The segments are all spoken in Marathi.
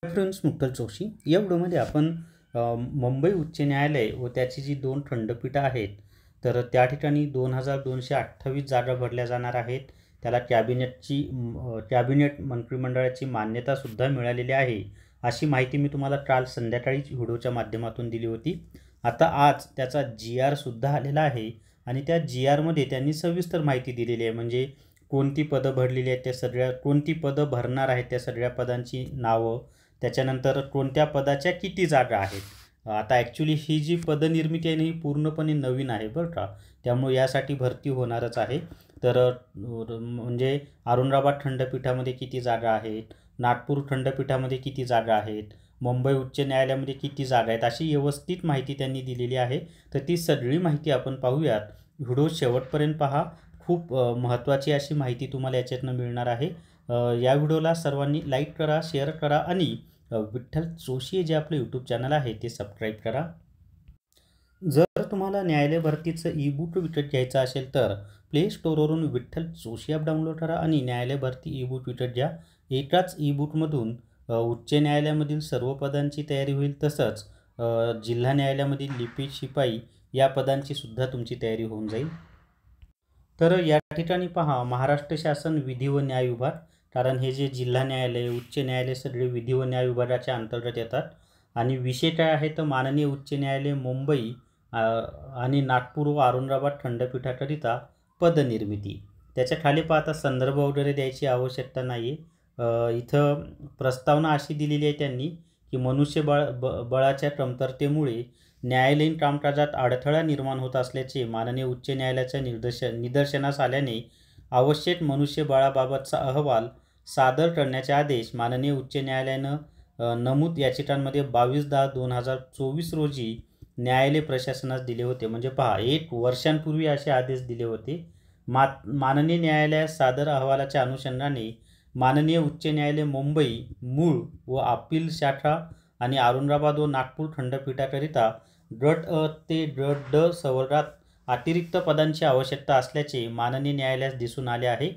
फ्रेंड्स, मुक्तल जोशी या व्हिडिओमध्ये आपण मुंबई उच्च न्यायालय व त्याची जी 2 खंडपीठं आहेत, तर त्या ठिकाणी 2228 जागा भरल्या जाणार आहेत. त्याला कॅबिनेट मंत्रिमंडळाची मान्यतासुद्धा मिळालेली आहे, अशी माहिती मी तुम्हाला काल संध्याकाळीच व्हिडिओच्या माध्यमातून दिली होती. आता आज त्याचा GR सुद्धा आलेला आहे आणि त्या GRमध्ये त्यांनी सविस्तर माहिती दिलेली आहे. म्हणजे कोणती पदं भरलेली आहेत, त्या सगळ्या कोणती पदं भरणार आहेत, त्या सगळ्या पदांची नावं, त्याच्यानंतर कोणत्या पदाच्या किती जागा आहेत. आता ॲक्च्युली ही जी पदनिर्मिती आहे ही पूर्णपणे नवीन आहे बरं का, त्यामुळे यासाठी भरती होणारच आहे. तर म्हणजे औरंगाबाद खंडपीठामध्ये किती जागा आहेत, नागपूर खंडपीठामध्ये किती जागा आहेत, मुंबई उच्च न्यायालयामध्ये किती जागा आहेत, अशी व्यवस्थित माहिती त्यांनी दिलेली आहे. तर ती सगळी माहिती आपण पाहूयात. व्हिडिओ शेवटपर्यंत पहा. खूप महत्त्वाची अशी माहिती तुम्हाला याच्यातनं मिळणार आहे. या व्हिडिओला सर्वांनी लाईक करा, शेअर करा आणि विठ्ठल जोशी जे आपलं यूट्यूब चॅनल आहे ते सबस्क्राईब करा. जर तुम्हाला न्यायालय भरतीचं ई-बुक विकत घ्यायचं असेल तर प्ले स्टोअरवरून विठ्ठल जोशी ॲप डाउनलोड करा आणि न्यायालय भरती ई-बुक विकत घ्या. एकाच ई-बुकमधून उच्च न्यायालयामधील सर्व पदांची तयारी होईल, तसंच जिल्हा न्यायालयामधील लिपिक, शिपाई या पदांची सुद्धा तुमची तयारी होऊन जाईल. तर या ठिकाणी पहा, महाराष्ट्र शासन विधी व न्याय विभाग, कारण हे जे जिल्हा न्यायालय, उच्च न्यायालय सगळे विधी व न्याय विभागाच्या अंतर्गत येतात. आणि विषय काय आहे तर माननीय उच्च न्यायालय मुंबई आणि नागपूर व औरंगाबाद खंडपीठाकरिता पदनिर्मिती. त्याच्या खाली पाहता संदर्भ वगैरे द्यायची आवश्यकता नाही आहे. इथं प्रस्तावना अशी दिलेली आहे त्यांनी की बळाच्या कमतरतेमुळे न्यायालयीन कामकाजात अडथळा निर्माण होत असल्याचे माननीय उच्च न्यायालयाच्या निदर्शनास आल्याने आवश्यक मनुष्यबळाबाबतचा अहवाल सादर करण्याचे आदेश माननीय उच्च न्यायालयानं नमूद याचिकांमध्ये 22/10/2024 रोजी न्यायालय प्रशासनास दिले होते. म्हणजे पहा, 1 वर्षांपूर्वी असे आदेश दिले होते. माननीय न्यायालयास सादर अहवालाच्या अनुषंगाने माननीय उच्च न्यायालय मुंबई मूळ व अपील शाखा आणि औरंगाबाद व नागपूर खंडपीठाकरिता गट अ ते गट ड संवर्गात अतिरिक्त पदांची आवश्यकता असल्याचे माननीय न्यायालयास दिसून आले आहे.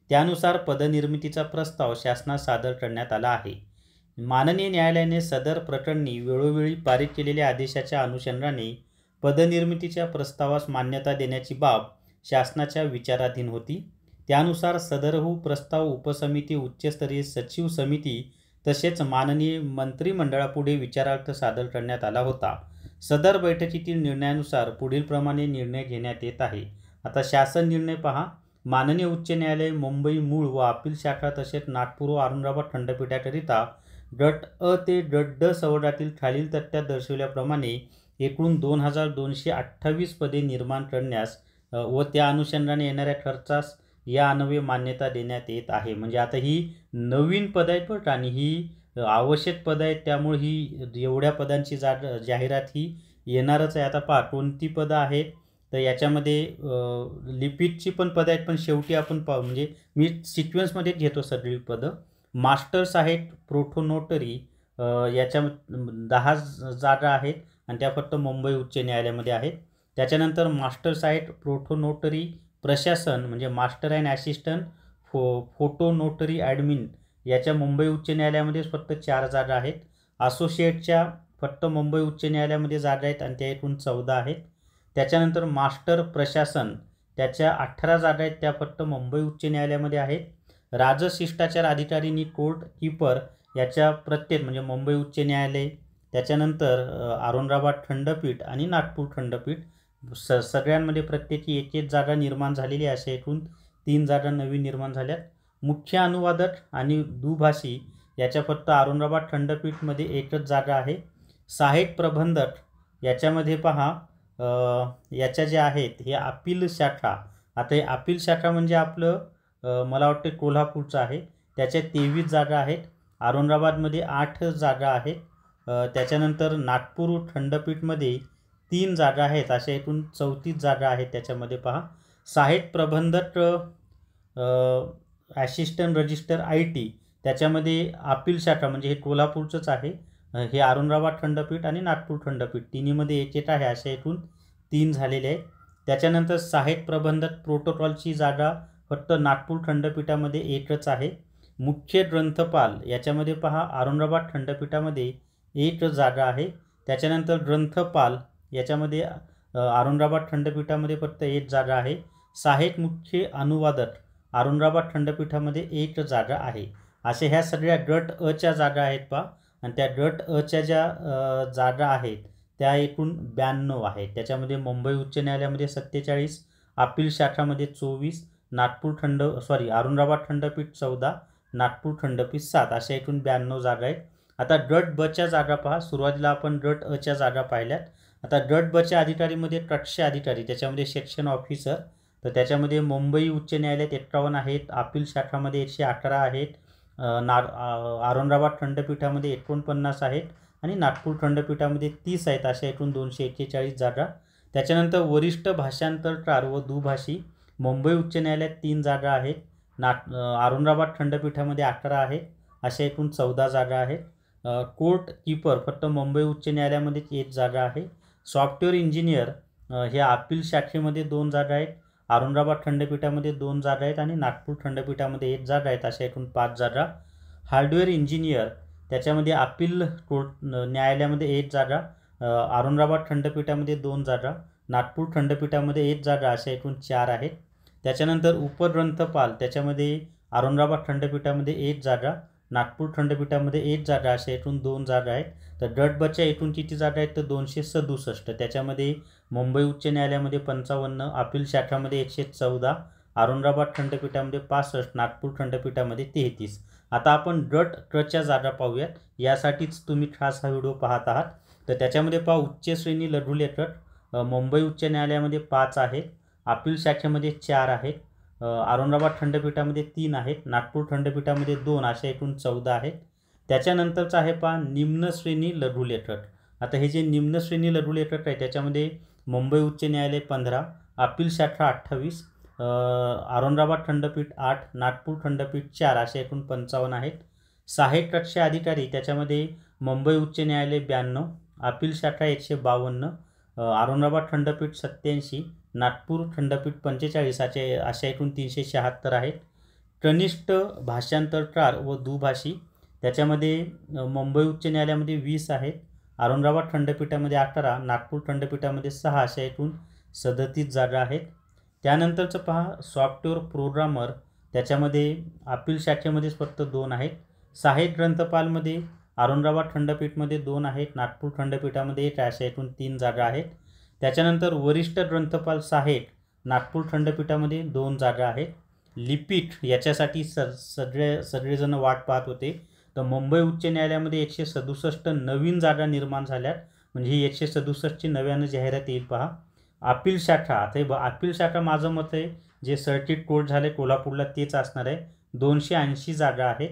त्यानुसार पदनिर्मितीचा प्रस्ताव शासनास सादर करण्यात आला आहे. माननीय न्यायालयाने सदर प्रकरणी वेळोवेळी पारित केलेल्या आदेशाच्या अनुषंगाने पदनिर्मितीच्या प्रस्तावास मान्यता देण्याची बाब शासनाच्या विचाराधीन होती. त्यानुसार सदरहू प्रस्ताव उपसमिती, उच्चस्तरीय सचिव समिती तसेच माननीय मंत्रिमंडळापुढे विचारार्थ सादर करण्यात आला होता. सदर बैठकीतील निर्णयानुसार पुढीलप्रमाणे निर्णय घेण्यात येत आहे. आता शासन निर्णय पहा. माननीय उच्च न्यायालय मुंबई मूळ व अपील शाखा तसेच नागपूर व औरंगाबाद खंडपीठाकरिता गट अ ते गट ड संवर्गातील खालील तक्त्यात दर्शवल्याप्रमाणे एकूण 2228 पदे निर्माण करण्यास व त्या अनुषंगाने येणाऱ्या खर्चास या अन्वये मान्यता देण्यात येत आहे. म्हणजे आता ही नवीन पद आहेत बरं का, आणि ही आवश्यक पदं आहेत, त्यामुळे ही एवढ्या पदांची जाहिरात ही येणारच आहे. आता पहा कोणती पदं आहेत तर याच्यामध्ये लिपिकची पण पदं आहेत, पण शेवटी आपण पाहू. म्हणजे मी सिक्वेन्समध्ये घेतो सगळी पदं. मास्टर्स आहेत, प्रोटोनोटरी, याच्या 10 जागा आहेत आणि त्या फक्त मुंबई उच्च न्यायालयामध्ये आहेत. त्याच्यानंतर मास्टर्स आहेत प्रोटोनोटरी प्रशासन, म्हणजे master and assistant photo notary admin, याच्या मुंबई उच्च न्यायालयामध्ये फक्त 4 जागा आहेत. असोसिएटच्या फक्त मुंबई उच्च न्यायालयामध्ये जागा आहेत आणि त्या एकूण 14 आहेत. त्याच्यानंतर मास्टर प्रशासन, त्याच्या 18 जागा आहेत, त्या फक्त मुंबई उच्च न्यायालयामध्ये आहेत. राजशिष्टाचार अधिकारी आणि कोर्ट कीपर याच्या प्रत्येक, म्हणजे मुंबई उच्च न्यायालय, त्याच्यानंतर औरंगाबाद खंडपीठ आणि नागपूर खंडपीठ, सगळ्यांमध्ये प्रत्येकी 1-1 जागा निर्माण झालेली आहे. अशा एकूण 3 जागा नवीन निर्माण झाल्यात. मुख्य अनुवादक आणि दुभाषी याच्या फक्त औरंगाबाद खंडपीठमध्ये 1च जागा आहे. सहाय्यक प्रबंधक याच्यामध्ये पहा, याच्या ज्या आहेत हे अपील शाखा. आता हे अपील शाखा म्हणजे आपलं मला वाटतं कोल्हापूरचं आहे, त्याच्या 23 जागा आहेत. औरंगाबादमध्ये 8 जागा आहेत. त्याच्यानंतर नागपूर खंडपीठमध्ये 3 जागा आहेत. अशा एकूण 34 जागा आहेत त्याच्यामध्ये पहा. सहाय्यक प्रबंधक ॲसिस्टंट रजिस्टर IT, त्याच्यामध्ये अपील शाखा म्हणजे हे कोल्हापूरचंच आहे, हे औरंगाबाद खंडपीठ आणि नागपूर खंडपीठ तिन्हीमध्ये 1-1 आहे. अशा एकूण 3 झालेले आहेत. त्याच्यानंतर सहाय्यक प्रबंधक प्रोटोकॉलची जागा फक्त नागपूर खंडपीठामध्ये 1च आहे. मुख्य ग्रंथपाल याच्यामध्ये पहा औरंगाबाद खंडपीठामध्ये 1 जागा आहे. त्याच्यानंतर ग्रंथपाल याच्यामध्ये औरंगाबाद खंडपीठामध्ये फक्त 1 जागा आहे. सहाय्यक मुख्य अनुवादक औरंगाबाद खंडपीठामध्ये 1 जागा आहे. असे ह्या सगळ्या गट अच्या जागा आहेत पहा. आणि त्या गट अच्या ज्या जागा आहेत त्या एकूण 92 आहेत. त्याच्यामध्ये मुंबई उच्च न्यायालयामध्ये 47, अपील शाखामध्ये 24, औरंगाबाद खंडपीठ 14, नागपूर खंडपीठ 7 अशा एकूण 92 जागा आहेत. आता गट ब च्या जागा पहा. सुरुवातीला आपण गट अ च्या जागा पाहिल्यात. आता गट ब च्या अधिकारीमध्ये कक्ष अधिकारी त्याच्यामध्ये सेक्शन ऑफिसर, तर त्याच्यामध्ये मुंबई उच्च न्यायालयात 51 आहेत, अपील शाखामध्ये 111 आहेत, औरंगाबाद खंडपीठामध्ये 49 आहेत आणि नागपूर खंडपीठामध्ये 30 आहेत. अशा एकूण 241 जागा. त्याच्यानंतर वरिष्ठ भाषांतरकार व दुभाषी मुंबई उच्च न्यायालयात 3 जागा आहेत. औरंगाबाद खंडपीठामध्ये 11 आहेत. अशा एकूण 14 जागा आहेत. कोर्ट कीपर फक्त मुंबई उच्च न्यायालयामध्ये 1 जागा आहे. सॉफ्टवेअर इंजिनियर हे अपील शाखेमध्ये 2 जागा आहेत, औरंगाबाद खंडपीठामध्ये 2 जागा आहेत आणि नागपूर खंडपीठामध्ये 1 जागा आहेत. अशा एकूण 5 जागा. हार्डवेअर इंजिनियर त्याच्यामध्ये अपील कोर्ट न्यायालयामध्ये 1 जागा, औरंगाबाद खंडपीठामध्ये 2 जागा, नागपूर खंडपीठामध्ये 1 जागा, अशा एकूण 4 आहेत. त्याच्यानंतर उपग्रंथपाल त्याच्यामध्ये औरंगाबाद खंडपीठामध्ये 1 जागा, नागपूर खंडपीठामध्ये 1 जागा, अशा एकूण 2 जागा आहेत. तर गट ब च्या एकूण किती जागा आहेत तर 267. त्याच्यामध्ये मुंबई उच्च न्यायालयामध्ये 55, अपील शाखामध्ये 114, औरंगाबाद खंडपीठामध्ये 65, नागपूर खंडपीठामध्ये 33. आता आपण गट क च्या जागा पाहूयात. यासाठीच तुम्ही खास हा व्हिडिओ पाहत आहात. तर त्याच्यामध्ये पहा उच्च श्रेणी लघु लेखक मुंबई उच्च न्यायालयामध्ये 5 आहेत, अपील शाखेमध्ये 4 आहेत, औरंगाबाद खंडपीठामध्ये 3 आहेत, नागपूर खंडपीठामध्ये 2, अशा एकूण 14 आहेत. त्याच्यानंतरचं आहे पहा निम्न श्रेणी लघु लेखक. आता हे जे निम्न श्रेणी लघु लेखक आहे त्याच्यामध्ये मुंबई उच्च न्यायालय 15, अपील शाखा 28, औरंगाबाद खंडपीठ 8, नागपूर खंडपीठ 4, अशा एकूण 55 आहेत. सहाय्यक कक्ष अधिकारी त्याच्यामध्ये मुंबई उच्च न्यायालय 92, अपील शाखा 152, औरंगाबाद खंडपीठ 87, नागपूर खंडपीठ 45, अशा एकूण 376 आहेत. कनिष्ठ भाषांतरकार व दुभाषी त्याच्यामध्ये मुंबई उच्च न्यायालयामध्ये 20 आहेत, औरंगाबाद खंडपीठामध्ये 11, नागपूर खंडपीठामध्ये 6, अशा एकूण 37 जागा आहेत. त्यानंतरचं पहा सॉफ्टवेअर प्रोग्रामर त्याच्यामध्ये अपील शाखेमध्येच फक्त 2 आहेत. सहाय्यक ग्रंथपालमध्ये औरंगाबाद खंडपीठमध्ये 2 आहेत, नागपूर खंडपीठामध्ये 1, अशा एकूण 3 जागा आहेत. त्याच्यानंतर वरिष्ठ ग्रंथपाल सहाय्यक नागपूर खंडपीठामध्ये 2 जागा आहेत. लिपिक याच्यासाठी सगळेजण वाट पाहत होते. तर मुंबई उच्च न्यायालयामध्ये 167 नवीन जागा निर्माण झाल्यात, म्हणजे ही 167ची नव्यानं जाहिरात येईल पहा. अपील शाखा आता हे अपील शाखा माझं मत आहे जे सर्किट कोर्ट झाले कोल्हापूरला तेच असणार आहे. 280 जागा आहेत.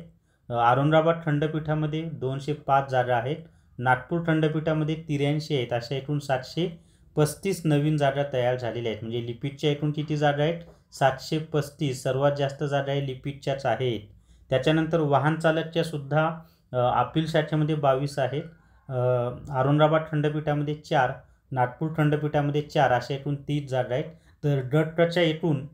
औरंगाबाद खंडपीठामध्ये 205 जागा आहेत, नागपूर खंडपीठामध्ये 83 आहेत. अशा एकूण 735 नवीन जागा तयार झालेल्या आहेत. म्हणजे लिपिकच्या एकूण किती जागा आहेत 735. सर्वात जास्त जागा आहे लिपिकच्याच आहेत. त्याच्यानंतर वाहन चालकच्या सुद्धा अपील शाखेमध्ये 22 आहेत, औरंगाबाद खंडपीठामध्ये 4, नागपूर खंडपीठामध्ये 4, अशा एकूण 30 जागा आहेत. तर गट क च्या एकूण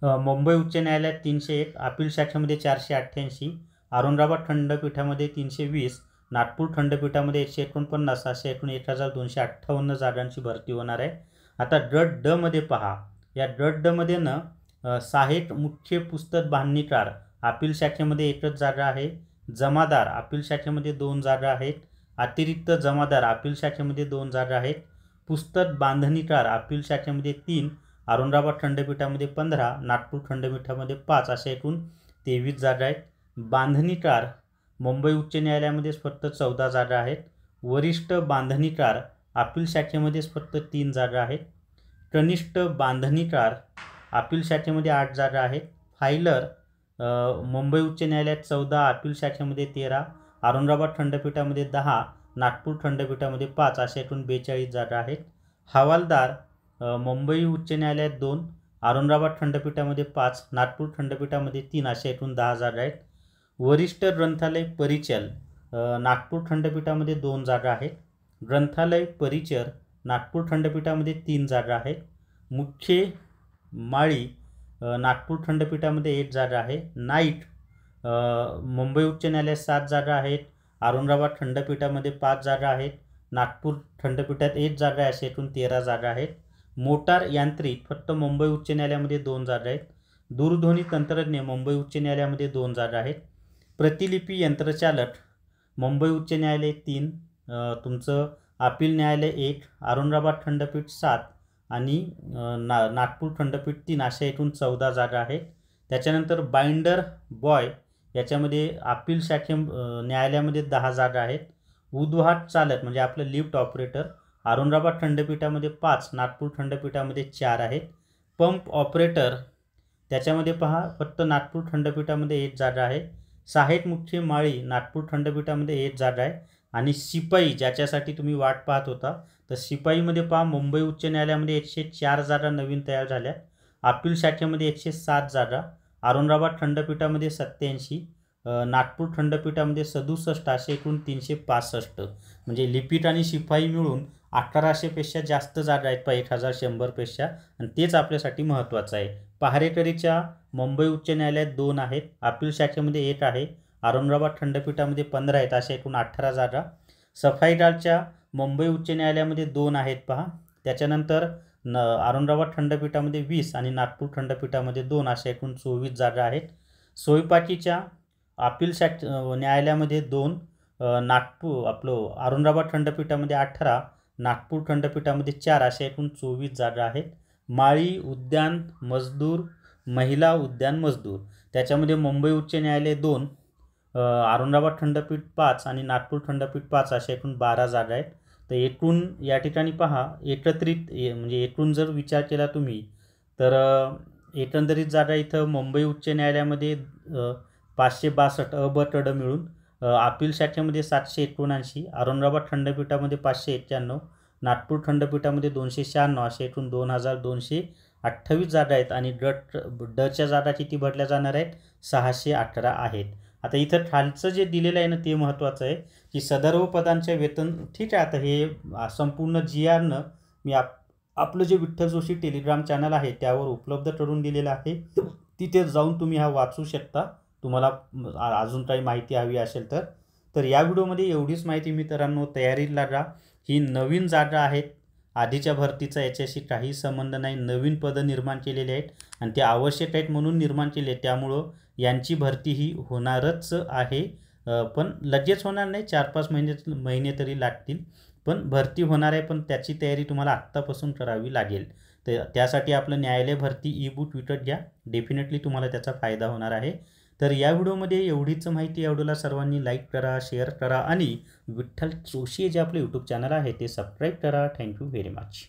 मुंबई उच्च न्यायालयात 301, अपील शाखेमध्ये 488, औरंगाबाद खंडपीठामध्ये 320, नागपूर खंडपीठामध्ये 149, अशा एकूण 1258 जागांची भरती होणार आहे. आता गट ड मध्ये पहा. या गट ड मध्ये सहाय्यक मुख्य पुस्तक बांधणीकार अपील शाखेमध्ये 1च जागा आहे. जमादार अपील शाखेमध्ये 2 जागा आहेत. अतिरिक्त जमादार अपील शाखेमध्ये 2 जागा आहेत. पुस्तक बांधणीकार अपील शाखेमध्ये 3, औरंगाबाद खंडपीठामध्ये 15, नागपूर खंडपीठामध्ये 5, अशा एकूण 23 जागा आहेत. बांधणीकार मुंबई उच्च न्यायालयामध्येच फक्त 14 जागा आहेत. वरिष्ठ बांधणीकार अपील शाखेमध्येच फक्त 3 जागा आहेत. कनिष्ठ बांधणीकार अपील शाखेमध्ये 8 जागा आहेत. फायलर मुंबई उच्च न्यायालयात 14, अपील शाखेमध्ये 13, औरंगाबाद खंडपीठामध्ये 10, नागपूर खंडपीठामध्ये 5, अशा एकूण 42 जागा आहेत. हवालदार मुंबई उच्च न्यायालयात 2, औरंगाबाद खंडपीठामध्ये 5, नागपूर खंडपीठामध्ये 3, अशा एकूण 10 जागा आहेत. वरिष्ठ ग्रंथालय परिचर नागपूर खंडपीठामध्ये 2 जागा आहेत. ग्रंथालय परिचर नागपूर खंडपीठामध्ये 3 जागा आहेत. मुख्य माळी नागपूर खंडपीठामध्ये 1 जागा आहे. नाईक मुंबई उच्च न्यायालयात 7 जागा आहेत, औरंगाबाद खंडपीठामध्ये 5 जागा आहेत, नागपूर खंडपीठात 1 जागा आहे, अशा एकूण 13 जागा आहेत. मोटार यांत्रिक फक्त मुंबई उच्च न्यायालयामध्ये 2 जागा आहेत. दूरध्वनी तंत्रज्ञ मुंबई उच्च न्यायालयामध्ये 2 जागा आहेत. प्रतिलिपी यंत्रचालक मुंबई उच्च न्यायालय 3, तुमचं अपील न्यायालय 1, औरंगाबाद खंडपीठ 7 आणि नागपूर खंडपीठ 3, अशा एकूण 14 जागा आहेत. त्याच्यानंतर बाइंडर बॉय याच्यामध्ये अपील शाखे न्यायालयामध्ये 10 जागा आहेत. उद्वाहक चालक म्हणजे आपलं लिफ्ट ऑपरेटर औरंगाबाद खंडपीठामध्ये 5, नागपूर खंडपीठामध्ये 4 आहेत. पंप ऑपरेटर त्याच्यामध्ये पहा फक्त नागपूर खंडपीठामध्ये 1 जागा आहे. सहाय्यक मुख्य माळी नागपूर खंडपीठामध्ये 1 जागा आहे. आणि शिपाई ज्याच्यासाठी तुम्ही वाट पाहत होता, तर शिपाईमध्ये पहा मुंबई उच्च न्यायालयामध्ये 104 जागा नवीन तयार झाल्या. अपील शाखेमध्ये 107 जागा, औरंगाबाद खंडपीठामध्ये 87, नागपूर खंडपीठामध्ये 67, असे एकूण 365. म्हणजे लिपिक आणि शिपाई मिळून 1800पेक्षा जास्त जागा आहेत पहा 1100पेक्षा, आणि तेच आपल्यासाठी महत्त्वाचं आहे. पहारेकरीच्या मुंबई उच्च न्यायालयात 2 आहेत, अपील शाखेमध्ये 1 आहे, औरंगाबाद खंडपीठामध्ये 15 आहेत, अशा एकूण 18 जागा. सफाईदारच्या मुंबई उच्च न्यायालयामध्ये 2 आहेत पहा. त्याच्यानंतर औरंगाबाद खंडपीठामध्ये 20 आणि नागपूर खंडपीठामध्ये 2, अशा एकूण 24 जागा आहेत. स्वयंपाकीच्या अपील न्यायालयामध्ये 2, औरंगाबाद खंडपीठामध्ये 18, नागपूर खंडपीठामध्ये 4, अशा एकूण 24 जागा आहेत. माळी उद्यान मजदूर महिला उद्यान मजदूर त्याच्यामध्ये मुंबई उच्च न्यायालय 2, औरंगाबाद खंडपीठ 5 आणि नागपूर खंडपीठ 5, अशा एकूण 12 जागा आहेत. तर एकूण या ठिकाणी पहा एकत्रित म्हणजे एकूण जर विचार केला तुम्ही तर एकंदरीत जागा इथं मुंबई उच्च न्यायालयामध्ये 562 अ ब ट ड मिळून, अपील शाखेमध्ये 779, औरंगाबाद खंडपीठामध्ये 591, नागपूर खंडपीठामध्ये 296, असे एकूण 2228 जागा आहेत. आणि डच्या जागा किती भरल्या जाणार आहेत? 618 आहेत. आता इथं खालचं जे दिलेलं आहे ना ते महत्त्वाचं आहे की सदर्व पदांचे वेतन, ठीक आहे. आता हे संपूर्ण GRनं मी आपलं जे विठ्ठल जोशी टेलिग्राम चॅनल आहे त्यावर उपलब्ध करून दिलेलं आहे, तिथे जाऊन तुम्ही हा वाचू शकता, तुम्हाला अजून काही माहिती हवी असेल तर या व्हिडिओमध्ये एवढीच माहिती मित्रांनो. तयारीला लागा. ही नवीन जागा आहेत, आधीच्या भरतीचा याच्याशी काही संबंध नाही. नवीन पदं निर्माण केलेली आहेत आणि ते आवश्यक आहेत म्हणून निर्माण केले, त्यामुळं यांची भरती ही होणारच आहे. पण लगेच होणार नाही, 4-5 महिने तरी लागतील, पण भरती होणार आहे. पण त्याची तयारी तुम्हाला आत्तापासून करावी लागेल. तर त्यासाठी आपलं न्यायालय भरती ई-बुक विकत घ्या, डेफिनेटली तुम्हाला त्याचा फायदा होणार आहे. तर या व्हिडिओमध्ये एवढीच माहिती. या व्हिडिओला सर्वांनी लाईक करा, शेअर करा आणि विठ्ठल जोशी जे आपले यूट्यूब चॅनल आहे ते सबस्क्राईब करा. Thank you very much.